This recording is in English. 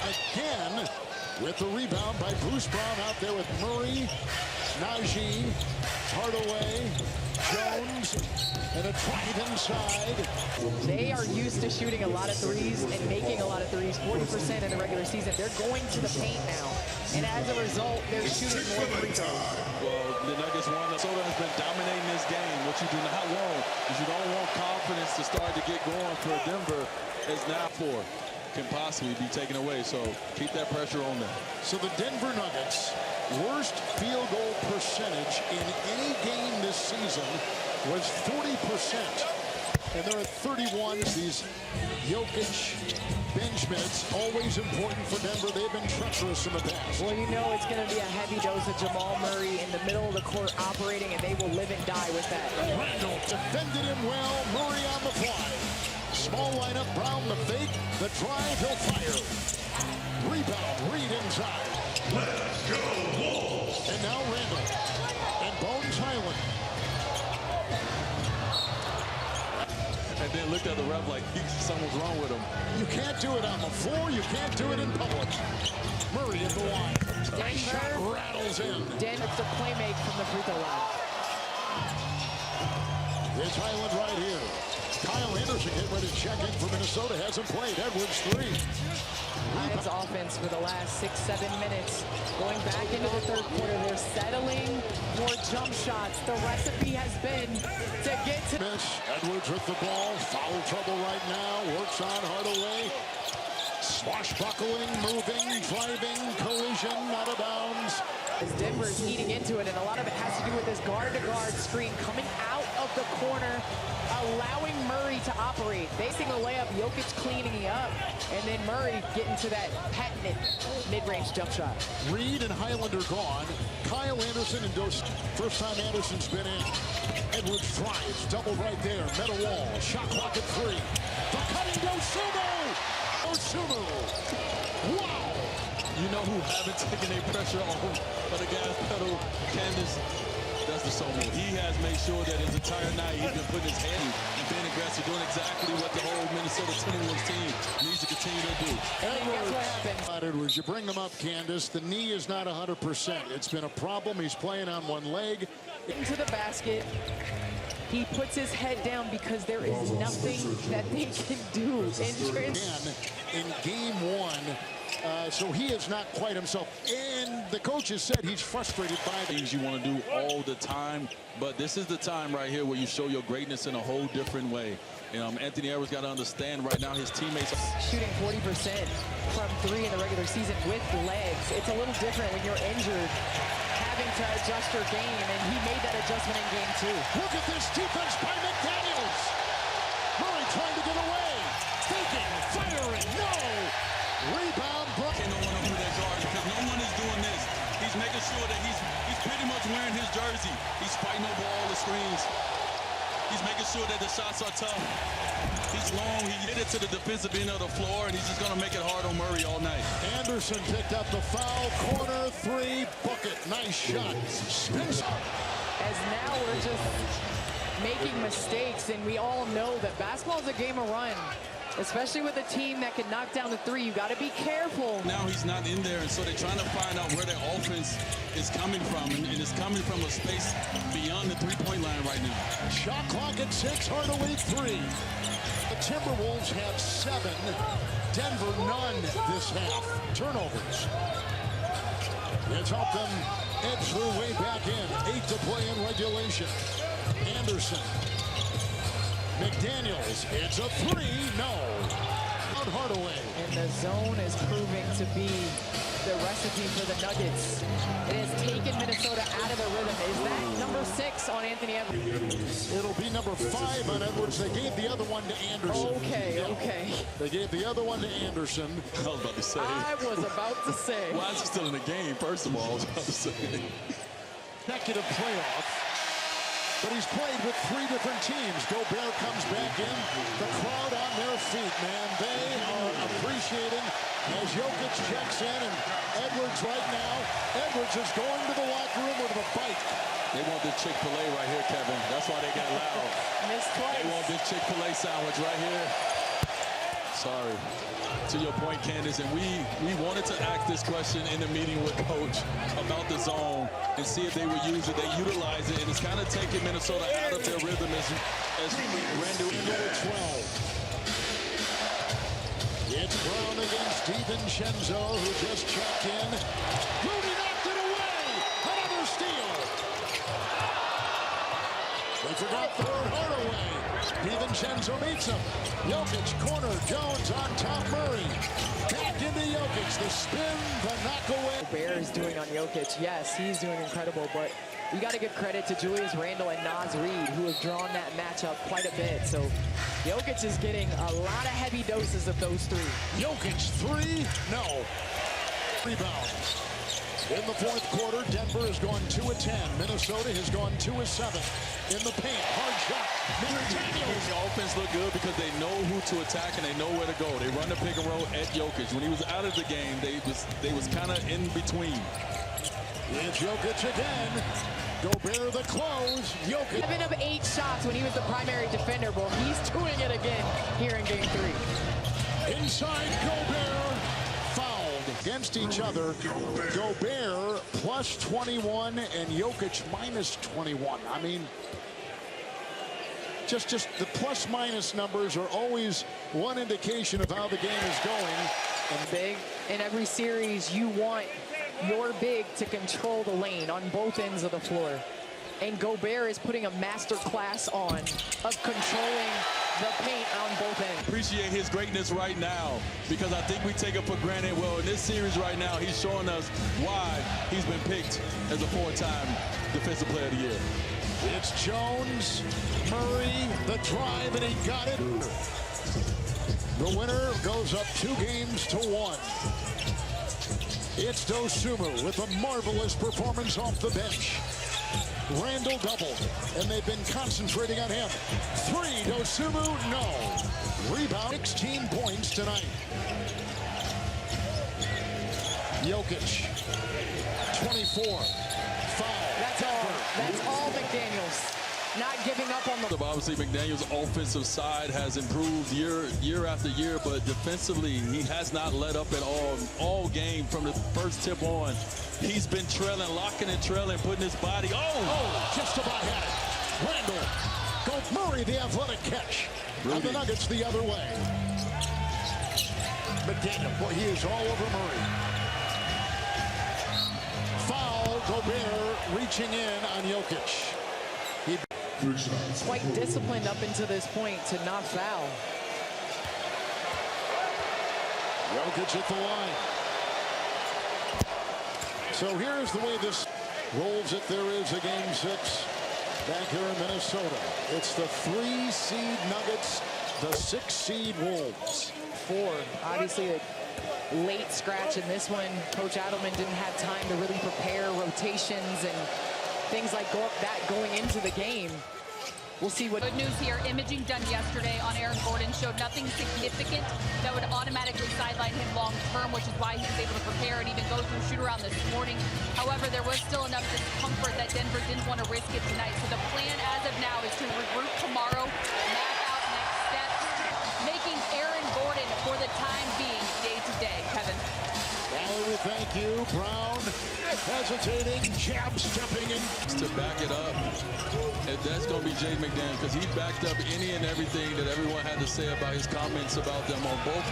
again with the rebound by Bruce Brown out there with Murray, Najee, Hardaway, Jones, and a drive inside. They are used to shooting a lot of threes and making a lot of threes, 40% in the regular season. They're going to the paint now, and as a result, they're shooting more free throws. Well, the Nuggets won. Minnesota has been dominating this game. What you do not want is you don't want confidence to start to get going for Denver. Is now can possibly be taken away, so keep that pressure on them. So the Denver Nuggets' worst field goal percentage in any game this season was 40%. And they're at 31. These Jokic bench minutes, always important for Denver. They've been treacherous in the past. Well, you know it's going to be a heavy dose of Jamal Murray in the middle of the court operating, and they will live and die with that. Randall defended him well. Murray on the fly. Small lineup, Brown the fake, the drive, he'll fire. Rebound, Reed inside. Let's go Wolves! And now Randall. And Bones Highland. And then looked at the ref like something was wrong with him. You can't do it on the floor, you can't do it in public. Murray at the line. Nice shot rattles in. Denver's to play make from the free throw line. Here's Highland right here. Kyle Anderson getting ready to check in for Minnesota. Hasn't played. Edwards 3. Lions offense for the last 6-7 minutes. Going back into the third quarter, they're settling more jump shots. The recipe has been to get to... Edwards with the ball. Foul trouble right now. Works on Hardaway. Swashbuckling, moving, driving, collision, out of bounds. As Denver's eating into it, and a lot of it has to do with this guard-to-guard screen coming out of the corner, allowing Murray to operate. Facing a layup, Jokic cleaning up, and then Murray getting to that patented mid-range jump shot. Reed and Highland are gone. Kyle Anderson and Dos. First time Anderson's been in. Edwards drives, double right there. Meta wall, shot clock at 3. The cutting Dosumu! Dosumu! Wow! You know who haven't taken a pressure on the gas pedal, Candace? That's the soul. He has made sure that his entire night he's been putting his hand and being aggressive, doing exactly what the whole Minnesota Timberwolves team needs to continue to do. Guess what happened? Edwards, you bring them up, Candace. The knee is not 100%. It's been a problem. He's playing on one leg. Into the basket. He puts his head down because there is nothing that they can do in game 1. So he is not quite himself. And the coaches said he's frustrated by things you want to do all the time. But this is the time right here where you show your greatness in a whole different way. Anthony Edwards got to understand right now his teammates are shooting 40% from 3 in the regular season with legs. It's a little different when you're injured, having to adjust your game, and he made that adjustment in game 2. Look at this defense by McDaniels. Murray trying to get away. Faking, firing, no. Rebound, Brook. Can't no one over that guard because no one is doing this. He's making sure that he's pretty much wearing his jersey. He's fighting over all the screens. He's making sure that the shots are tough. He's long. He hit it to the defensive end of the floor, and he's just going to make it hard on Murray all night. Anderson picked up the foul. Corner 3. Bucket. Nice shot. Spins. As now we're just making mistakes, and we all know that basketball is a game of run. Especially with a team that can knock down the 3, you got to be careful. Now he's not in there, and so they're trying to find out where their offense is coming from, and it's coming from a space beyond the three-point line right now. Shot clock at 6, Hardaway 3. The Timberwolves have 7, Denver none this half. Turnovers. It's helped them edge their way back in. 8 to play in regulation. Anderson. McDaniels, it's a 3, no. Out Hardaway. And the zone is proving to be the recipe for the Nuggets. It has taken Minnesota out of the rhythm. Is that number 6 on Anthony Edwards? It'll be number 5 on Edwards. They gave the other one to Anderson. Okay, okay. They gave the other one to Anderson. I was about to say. Why is he still in the game, first of all, I was about to say. Consecutive playoff. But he's played with 3 different teams. Gobert comes back in. The crowd on their feet, man. They are appreciating as Jokic checks in. And Edwards right now. Edwards is going to the locker room with a bite. They want this Chick-fil-A right here, Kevin. That's why they got loud. Missed twice. They want this Chick-fil-A sandwich right here. Sorry. To your point, Candace, and we wanted to ask this question in the meeting with Coach about the zone and see if they would use it. They utilize it, and it's kind of taking Minnesota out of their rhythm as Randall Number 12. It's Brown against DiVincenzo, who just checked in. Rudy knocked it away. Another steal. They forgot Thor Hardaway. DiVincenzo meets him. Jokic, corner, Jones on top, Murray. Back into Jokic, the spin, the knockaway. Bear is doing on Jokic. Yes, he's doing incredible, but you got to give credit to Julius Randle and Naz Reid, who have drawn that matchup quite a bit. So Jokic is getting a lot of heavy doses of those three. Jokic, three, no. Rebounds. In the fourth quarter, Denver has gone 2 of 10. Minnesota has gone 2 of 7. In the paint, hard shot. The offense look good because they know who to attack and they know where to go. They run the pick and roll at Jokic. When he was out of the game, they was kind of in between. It's Jokic again. Gobert the close. Jokic. 7 of 8 shots when he was the primary defender. Well, he's doing it again here in Game 3. Inside Gobert. Fouled against each other. Gobert plus 21 and Jokic minus 21. I mean, just the plus minus numbers are always one indication of how the game is going. And big in every series, you want your big to control the lane on both ends of the floor. And Gobert is putting a master class on of controlling the paint on both ends. Appreciate his greatness right now because I think we take it for granted. Well, in this series right now, he's showing us why he's been picked as a 4-time Defensive Player of the Year. It's Jones, Murray, the drive, and he got it. The winner goes up 2 games to 1. It's Dosunmu with a marvelous performance off the bench. Randall doubled, and they've been concentrating on him. 3, Dosunmu, no. Rebound, 16 points tonight. Jokic, 24. Foul. That's all McDaniels. Not giving up on the... Obviously, McDaniels' offensive side has improved year after year, but defensively, he has not let up at all game from the first tip on. He's been trailing, locking and trailing, putting his body... Oh, just about had it. Randall. Go Murray, the athletic catch. Rudy. And the Nuggets the other way. McDaniel, boy, he is all over Murray. Foul, Gobert reaching in on Jokic. Quite disciplined up until this point to not foul. Jokic at the line. So here's the way this rolls if there is a Game 6 back here in Minnesota. It's the 3-seed Nuggets, the 6-seed Wolves. 4, obviously a late scratch in this one. Coach Adelman didn't have time to really prepare rotations and things like that going into the game. We'll see what... Good news here. Imaging done yesterday on Aaron Gordon showed nothing significant that would automatically sideline him long term, which is why he was able to prepare and even go through shoot-around this morning. However, there was still enough discomfort that Denver didn't want to risk it tonight. So the plan as of now is to regroup tomorrow, map out next steps, making Aaron Gordon, for the time being, day-to-day. Kevin. Valerie, thank you. Brown hesitating, jab stepping in. To back it up, and that's going to be Jay McDaniel because he backed up any and everything that everyone had to say about his comments about them on both.